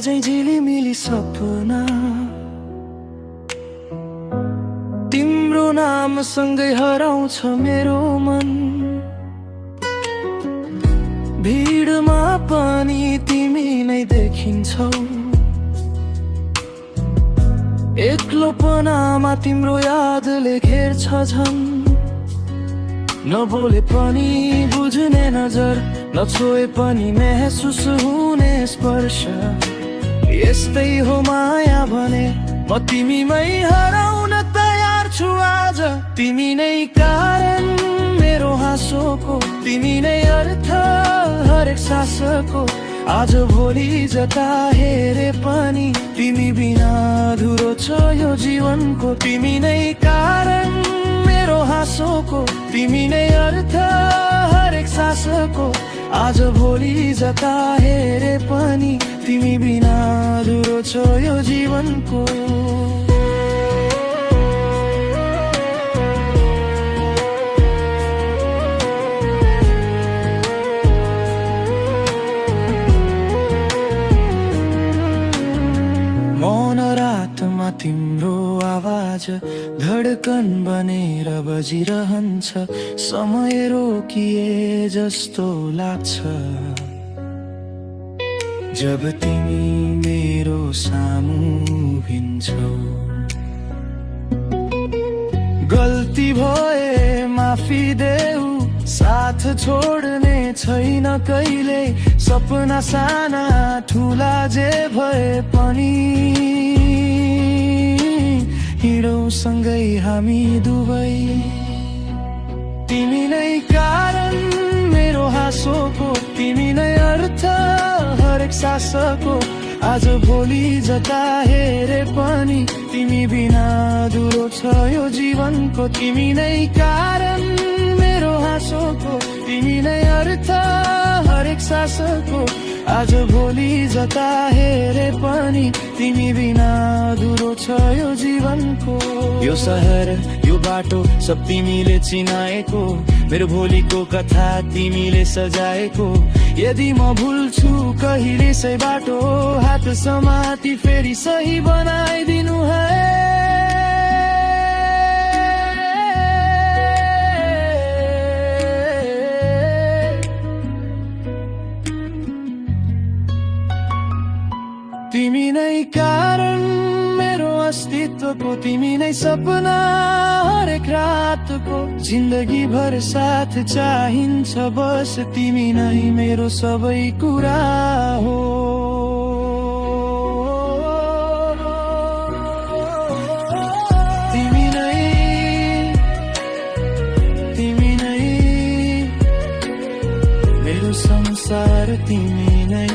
झै झिलिमिली सपना तिम्रो नामसँगै हराउँछ मेरो मन। भिडमा पनि तिमी नै देखिन्छौ, एक्लोपनामा तिम्रो यादले घेर्छ झन्। नबोले पनि बुझ्ने नजर, नछोए पनि महसुस हुने स्पर्श। यस्तै हो माया भने म तिमीमै हराउन तयार छु आज। तिमी नै कारण मेरो हाँसोको, तिमी नै अर्थ हरेक सासको। आज भोलि जता हेरे पनि तिमी बिना अधुरो छ यो जीवनको। तिमी नै कारण मेरो हाँसोको, तिमी नै अर्थ हरेक सासको। आज भोलि जता हेरे पनि तिमी बिना अधुरो छ यो जीवनको। मौन रातमा तिम्रो आवाज धडकन बनेर बजिरहन्छ। समय रोकिए जस्तो लाग्छ जब तिमी मेरो सामु उभिन्छौ। गल्ती भए माफी देऊ, साथ छोड्ने छैन कहिले। सपना साना ठुला जे भए पनि हिँडौँ सँगै हामी दुवै। तिमी नै कारण मेरो हाँसोको, तिमी नै अर्थ हरेक सासको। आज भोलि जता हेरे पनि तिमी बिना अधुरो छ यो जीवनको। तिमी नै कारण मेरो हाँसोको, तिमी नै अर्थ हरेक सासको। आज भोलि जता हेरे पनि तिमी बिना अधुरो छ यो जीवनको। यो सहर यो बाटो सब तिमीले चिनाएको, मेरो भोलिको कथा तिमीले सजाएको। यदि म भुल्छु कहिले सही बाटो, हात समाती फेरि सही बनाइदिनु है। तिमी नै कारण मेरो अस्तित्वको, तिमी नै सपना हरेक रातको। जिन्दगी भर साथ चाहिन्छ बस, तिमी नै मेरो सबै कुरा हो। तिमी नै मेरो संसार, तिमी नै।